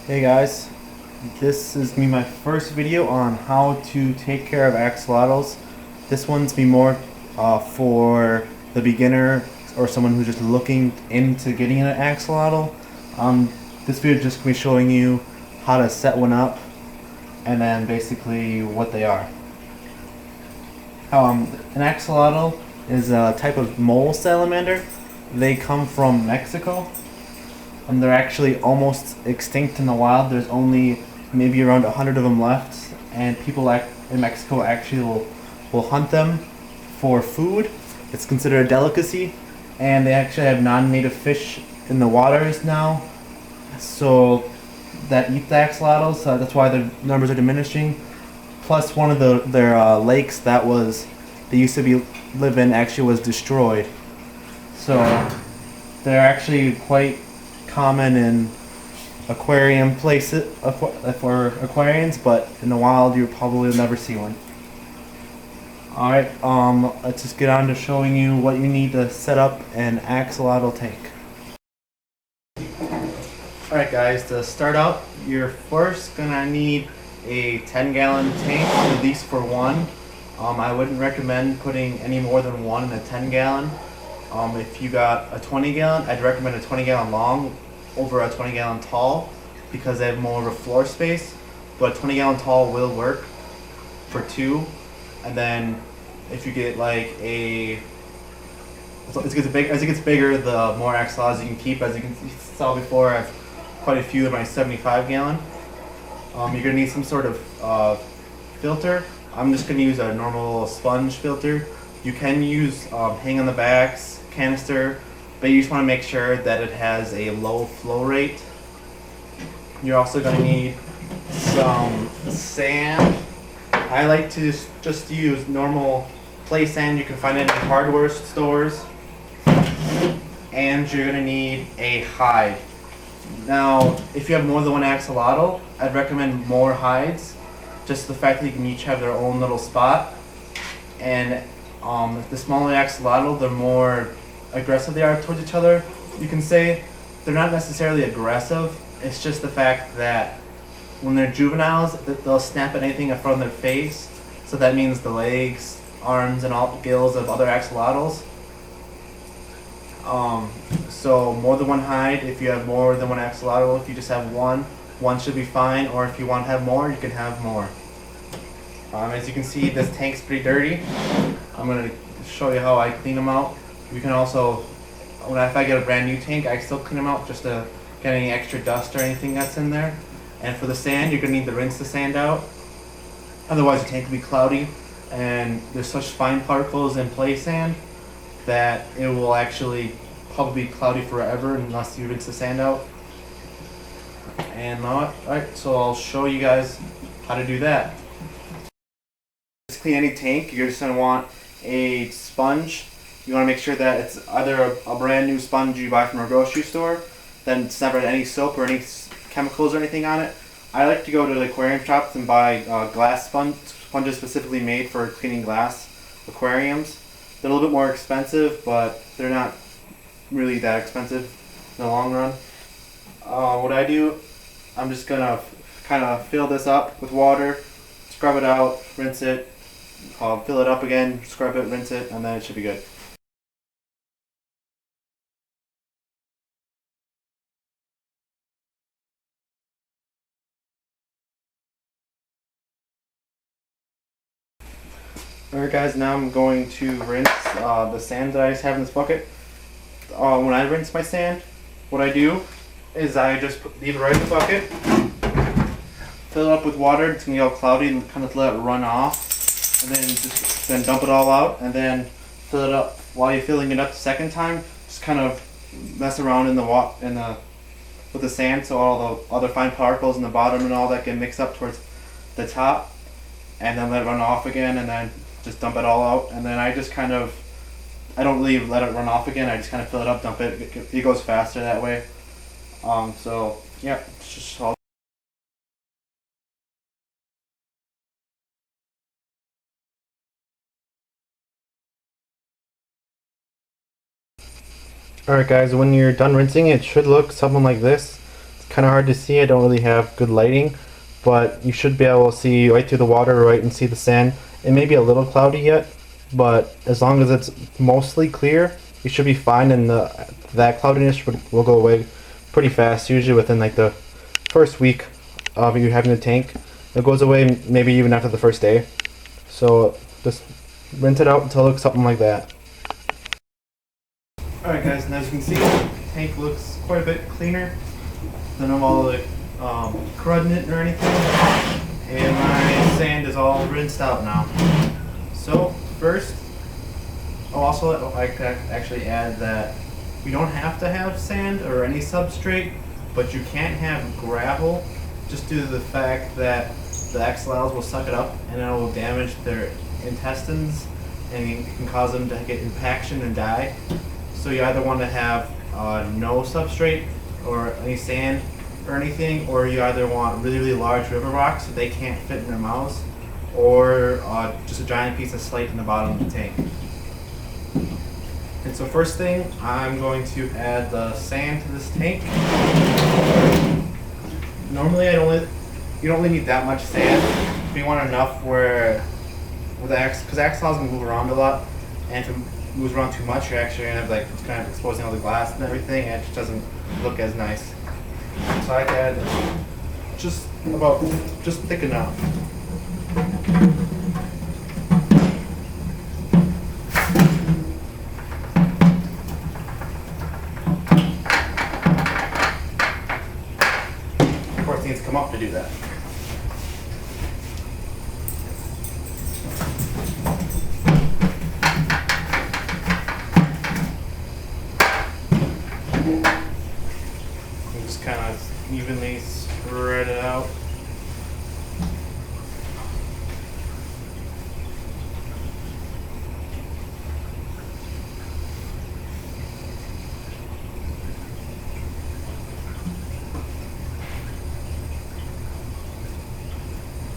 Hey guys, this is my first video on how to take care of axolotls. This one's more for the beginner or someone who's just looking into getting an axolotl. This video is just going to be showing you how to set one up and then basically what they are. An axolotl is a type of mole salamander. They come from Mexico. They're actually almost extinct in the wild. There's only maybe around 100 of them left, and people in Mexico actually will hunt them for food. It's considered a delicacy, and they actually have non-native fish in the waters now, so that eat the axolotls. That's why their numbers are diminishing. Plus, one of their lakes that they used to live in actually was destroyed. So they're actually quite common in aquarium places for aquariums, but in the wild you probably never see one. Alright, let's just get on to showing you what you need to set up an axolotl tank. Alright guys, to start out, you're first gonna need a 10-gallon tank, at least for one. I wouldn't recommend putting any more than one in a 10-gallon. If you got a 20-gallon, I'd recommend a 20-gallon long over a 20-gallon tall because they have more of a floor space. But a 20-gallon tall will work for two. And then if you get like as it gets bigger, the more axolotls you can keep. As you saw before, I have quite a few in my 75-gallon. You're gonna need some sort of filter. I'm just gonna use a normal sponge filter. You can use hang on the backs canister, but you just want to make sure that it has a low flow rate. You're also going to need some sand. I like to just use normal play sand. You can find it in hardware stores. And you're going to need a hide. Now, if you have more than one axolotl, I'd recommend more hides. Just the fact that you can each have their own little spot. And the smaller axolotl, the more aggressive they are towards each other. You can say they're not necessarily aggressive. It's just the fact that when they're juveniles, they'll snap at anything in front of their face. So that means the legs, arms, and all gills of other axolotls. So more than one hide. If you have more than one axolotl, if you just have one should be fine. Or if you want to have more, you can have more. As you can see, this tank's pretty dirty. I'm going to show you how I clean them out. You can also, if I get a brand new tank, I still clean them out just to get any extra dust or anything that's in there. And for the sand, you're going to need to rinse the sand out. Otherwise, the tank will be cloudy. And there's such fine particles in play sand that it will actually probably be cloudy forever unless you rinse the sand out. And alright, so I'll show you guys how to do that. To clean any tank, you're just going to want a sponge. You want to make sure that it's either a brand new sponge you buy from a grocery store, then it's never any soap or any chemicals or anything on it. I like to go to the aquarium shops and buy glass sponges specifically made for cleaning glass aquariums. They're a little bit more expensive, but they're not really that expensive in the long run. What I do, I'm just going to kind of fill this up with water, scrub it out, rinse it, fill it up again, scrub it, rinse it, and then it should be good. Alright guys, now I'm going to rinse the sand that I just have in this bucket. When I rinse my sand, what I do is I just leave it right in the bucket, fill it up with water. It's going to get all cloudy and kind of let it run off, and then dump it all out, and then fill it up. While you're filling it up the second time, just kind of mess around with the sand so all the other fine particles in the bottom and all that get mixed up towards the top, and then let it run off again, and then just dump it all out. And then I don't really let it run off again. I just kind of fill it up, dump it. It goes faster that way. So yeah, it's just all. Alright guys, when you're done rinsing, it should look something like this. It's kind of hard to see. I don't really have good lighting, but you should be able to see right through the water, right, and see the sand. It may be a little cloudy yet, but as long as it's mostly clear, you should be fine, and that cloudiness will go away pretty fast, usually within like the first week of you having the tank. It goes away maybe even after the first day. So just rinse it out until it looks something like that. Alright guys, and as you can see, the tank looks quite a bit cleaner. None of all the crud in it or anything. And my sand is all rinsed out now. So first, also I could actually add that you don't have to have sand or any substrate, but you can't have gravel just due to the fact that the axolotls will suck it up and it will damage their intestines and it can cause them to get impaction and die. So you either want to have no substrate or any sand or anything, or you either want really, really large river rocks that they can't fit in their mouths, or just a giant piece of slate in the bottom of the tank. And so first thing, I'm going to add the sand to this tank. Normally you don't really need that much sand, but you want enough where, because axolotls can move around a lot, and if it moves around too much, you're actually going to have it's kind of exposing all the glass and everything, and it just doesn't look as nice. So I add just thick enough. Of course, it needs to come up to do that. Just kind of evenly spread it out.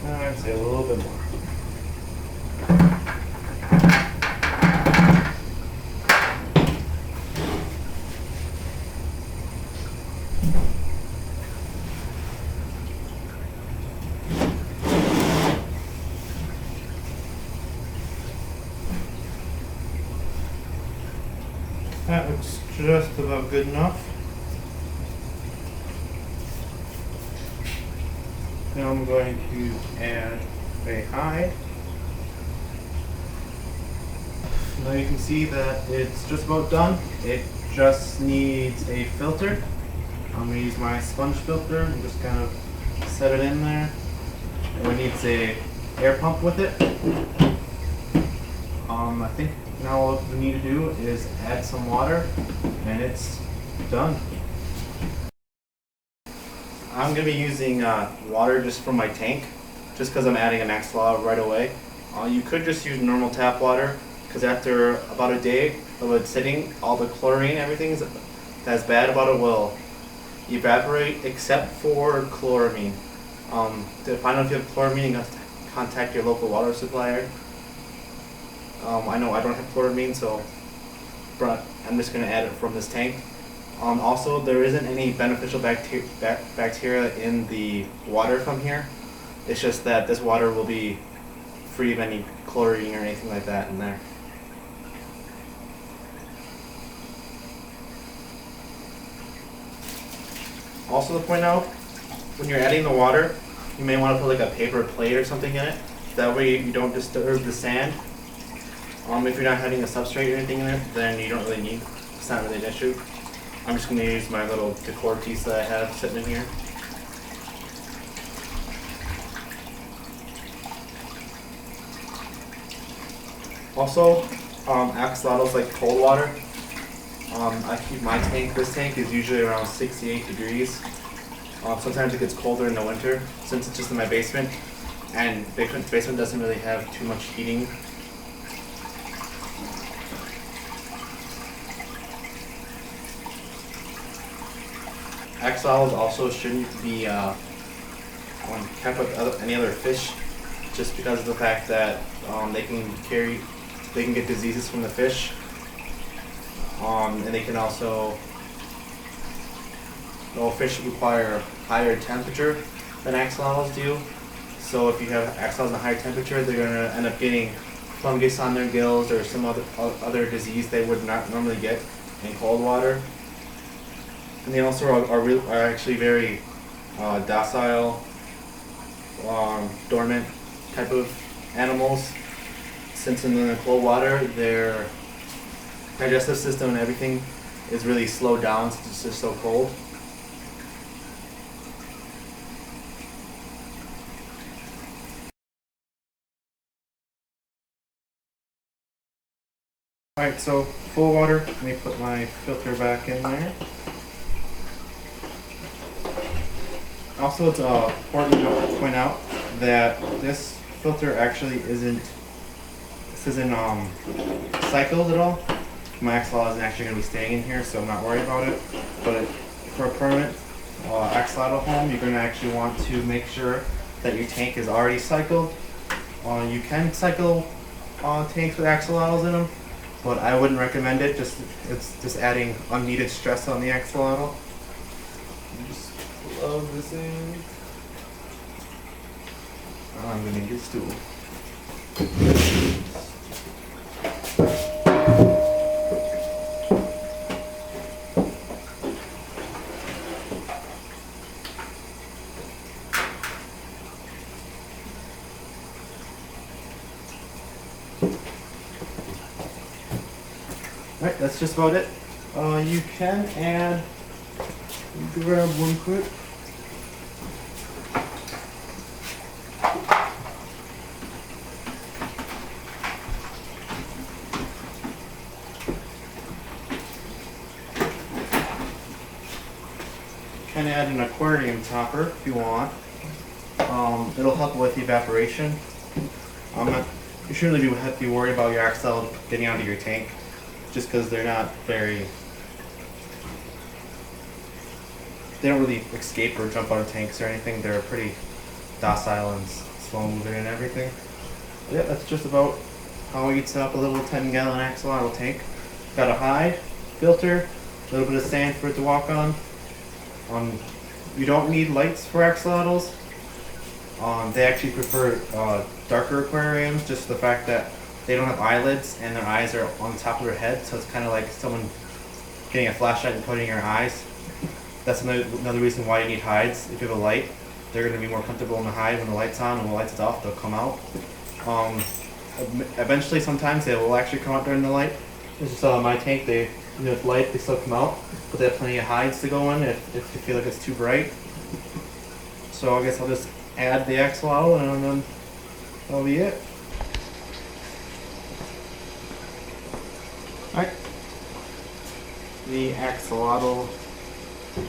I'd say a little bit more. That looks just about good enough. Now I'm going to add a hide. Now you can see that it's just about done. It just needs a filter. I'm going to use my sponge filter and just kind of set it in there. And it needs a air pump with it. I think now all we need to do is add some water and it's done. I'm going to be using water just from my tank, just because I'm adding an axolotl right away. You could just use normal tap water, because after about a day of it sitting, all the chlorine, everything that's bad about it will evaporate except for chloramine. To find out if you have chloramine, you have to contact your local water supplier. I know I don't have chloramine, so I'm just going to add it from this tank. Also, there isn't any beneficial bacteria in the water from here. It's just that this water will be free of any chlorine or anything like that in there. Also to point out, when you're adding the water, you may want to put like a paper plate or something in it. That way you don't disturb the sand. If you're not having a substrate or anything in there, then you don't really need, it's not really an issue. I'm just going to use my little decor piece that I have sitting in here. Also, axolotls like cold water. I keep my tank, this tank is usually around 68 degrees. Sometimes it gets colder in the winter since it's just in my basement, and the basement doesn't really have too much heating. Axolotls also shouldn't be kept with any other fish, just because of the fact that they can get diseases from the fish, and they can also Well, fish require higher temperature than axolotls do. So if you have axolotls in a higher temperature, they're going to end up getting fungus on their gills or some other disease they would not normally get in cold water. And they also are actually very docile, dormant type of animals. Since in the cold water, their digestive system and everything is really slowed down since it's just so cold. Alright, so full water. Let me put my filter back in there. Also, it's important to point out that this filter actually isn't cycled at all. My axolotl isn't actually going to be staying in here, so I'm not worried about it. But for a permanent axolotl home, you're going to actually want to make sure that your tank is already cycled. You can cycle tanks with axolotls in them, but I wouldn't recommend it. It's just adding unneeded stress on the axolotl. Just plug this in. I'm going to need a stool. Alright, that's just about it. You can add, grab one quick. Can add an aquarium topper if you want. It'll help with evaporation. You shouldn't really have to be worried about your axolotl getting out of your tank, just because they're not very. They don't really escape or jump out of tanks or anything. They're pretty docile and slow moving and everything. But yeah, that's just about how we set up a little 10-gallon axolotl tank. Got a hide, filter, a little bit of sand for it to walk on. You don't need lights for axolotls. They actually prefer darker aquariums, just the fact that they don't have eyelids and their eyes are on the top of their head, so it's kind of like someone getting a flashlight and putting in your eyes. That's another reason why you need hides. If you have a light, they're going to be more comfortable in the hide when the light's on, and when the light's off, they'll come out. Eventually, sometimes they will actually come out during the light. This is my tank. With light, they still come out, but they have plenty of hides to go in if you feel like it's too bright. So I guess I'll just add the axolotl, and then that'll be it. Alright. The axolotl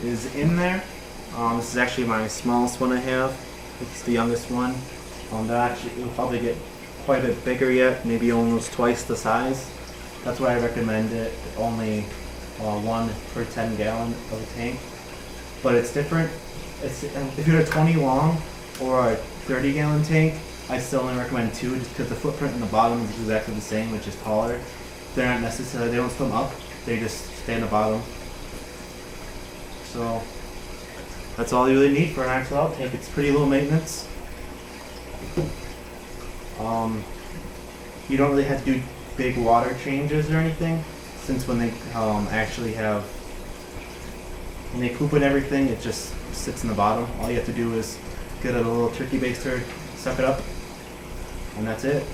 is in there. This is actually my smallest one I have. It's the youngest one. It'll probably get quite a bit bigger yet, maybe almost twice the size. That's why I recommend it only one per 10 gallon of a tank. But it's different. If you're a 20 long or a 30 gallon tank, I still only recommend two, just because the footprint in the bottom is exactly the same, which is taller. They're not necessarily, they don't swim up, they just stay in the bottom. So that's all you really need for an axolotl tank. It's pretty low maintenance. You don't really have to do big water changes or anything, since when they when they poop and everything, it just sits in the bottom. All you have to do is get a little turkey baster, suck it up, and that's it.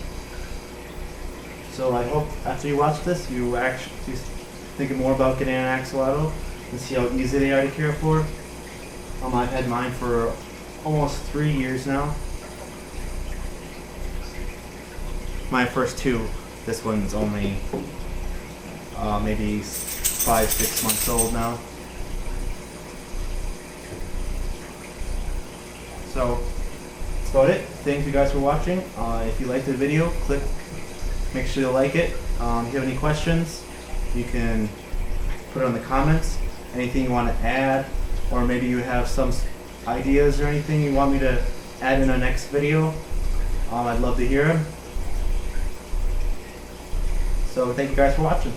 So I hope after you watch this, you actually thinking more about getting an axolotl and see how easy they are to care for. I've had mine for almost 3 years now. My first two. This one's only maybe 5-6 months old now. So that's about it. Thank you guys for watching. If you liked the video, make sure you like it. If you have any questions, you can put it in the comments. Anything you want to add, or maybe you have some ideas or anything you want me to add in the next video, I'd love to hear them. So thank you guys for watching.